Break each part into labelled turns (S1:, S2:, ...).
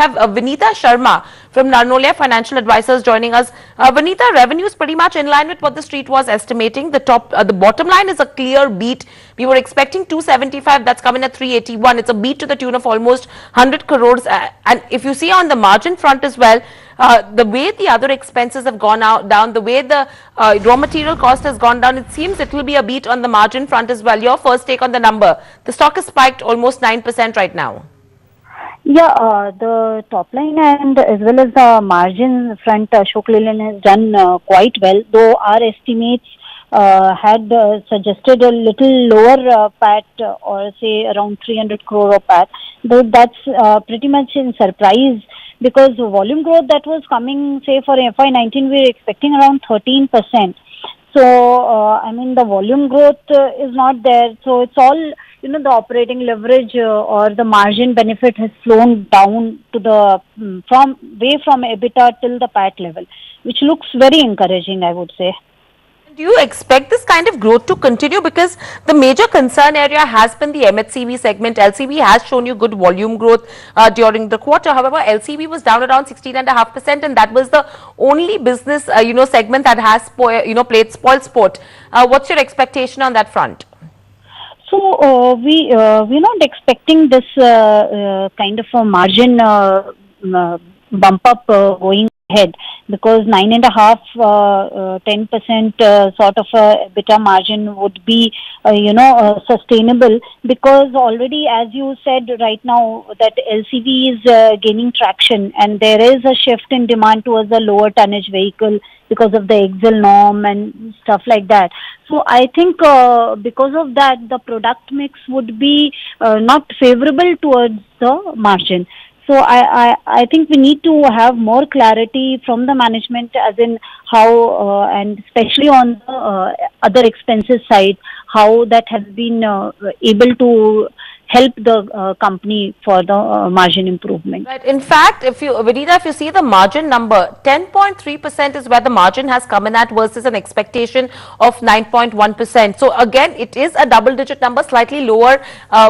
S1: have Vineeta Sharma from Narnolia Financial Advisors joining us. Vineeta, revenue is pretty much in line with what the street was estimating. The bottom line is a clear beat. We were expecting 275, that's coming at 381. It's a beat to the tune of almost 100 crores. And if you see on the margin front as well, the way the other expenses have gone down, the way the raw material cost has gone down, it seems it will be a beat on the margin front as well. Your first take on the number. The stock has spiked almost 9% right now.
S2: Yeah, the top line and as well as the margin front, Ashok Leyland has done quite well, though our estimates had suggested a little lower PAT or say around 300 crore of PAT, though that's pretty much in surprise because the volume growth that was coming, say for FY19, we were expecting around 13%. So, I mean, the volume growth is not there. So, it's all, the operating leverage or the margin benefit has flown down to the, from EBITDA till the PAT level, which looks very encouraging, I would say.
S1: Do you expect this kind of growth to continue? Because the major concern area has been the MHCV segment. LCV has shown you good volume growth during the quarter. However, LCV was down around 16.5%, and that was the only business, segment that has, played spoil sport. What's your expectation on that front?
S2: So, we're not expecting this kind of a margin bump up going ahead, because 9.5, 10% sort of a EBITDA margin would be, sustainable, because already, as you said right now, that LCV is gaining traction and there is a shift in demand towards a lower tonnage vehicle because of the Excel norm and stuff like that. So I think because of that, the product mix would be not favorable towards the margin. So I think we need to have more clarity from the management, as in how, and especially on the other expenses side, how that has been able to help the company for the margin improvement.
S1: Right. In fact, Vineeta, if you see the margin number, 10.3% is where the margin has come in at versus an expectation of 9.1%. So again, it is a double-digit number, slightly lower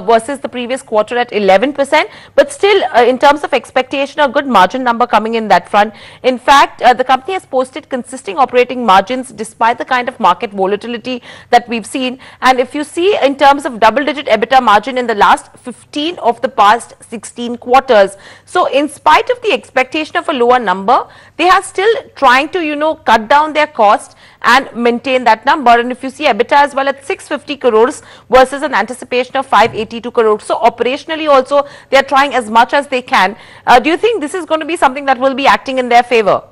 S1: versus the previous quarter at 11%. But still, in terms of expectation, a good margin number coming in that front. In fact, the company has posted consistent operating margins despite the kind of market volatility that we've seen. And if you see in terms of double-digit EBITDA margin in the last 15 of the past 16 quarters. So in spite of the expectation of a lower number, they are still trying to, cut down their cost and maintain that number. And if you see EBITDA as well at 650 crores versus an anticipation of 582 crores. So operationally also, they are trying as much as they can. Do you think this is going to be something that will be acting in their favor?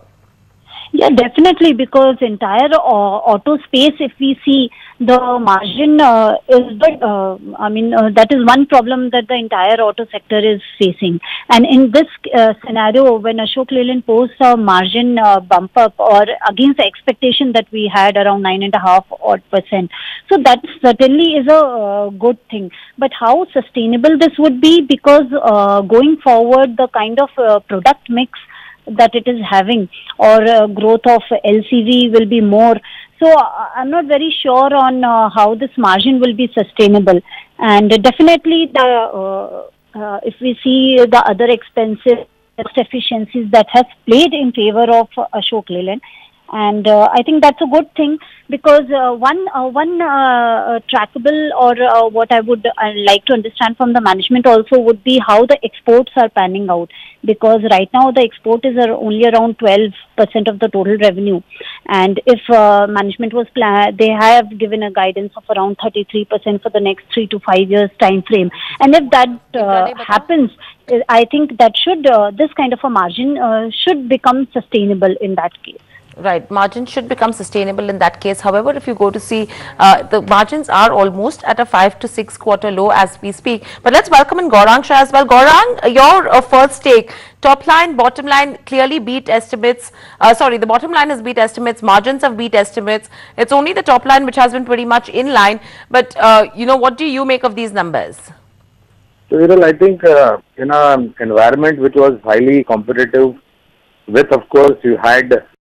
S2: Yeah, definitely, because entire auto space, if we see, the margin is good. That is one problem that the entire auto sector is facing. And in this scenario, when Ashok Leyland posts a margin bump up or against the expectation that we had around 9.5%, so that certainly is a good thing. But how sustainable this would be, because going forward, the kind of product mix that it is having, or growth of LCV will be more. So I'm not very sure on how this margin will be sustainable. And definitely, if we see the other expenses, efficiencies that has played in favor of Ashok Leyland. And I think that's a good thing, because one trackable, or what I would like to understand from the management also, would be how the exports are panning out, because right now the export is only around 12% of the total revenue, and if management was they have given a guidance of around 33% for the next 3 to 5 years time frame, and if that happens, I think that this kind of a margin should become sustainable in that case.
S1: Right, margin should become sustainable in that case. However, if you go to see, the margins are almost at a 5 to 6 quarter low as we speak. But let's welcome in Gaurang Shah as well. Gaurang, your first take. Top line, bottom line clearly beat estimates. The bottom line has beat estimates. Margins have beat estimates. It's only the top line which has been pretty much in line. But, what do you make of these numbers?
S3: So, I think in an environment which was highly competitive, with, of course, you had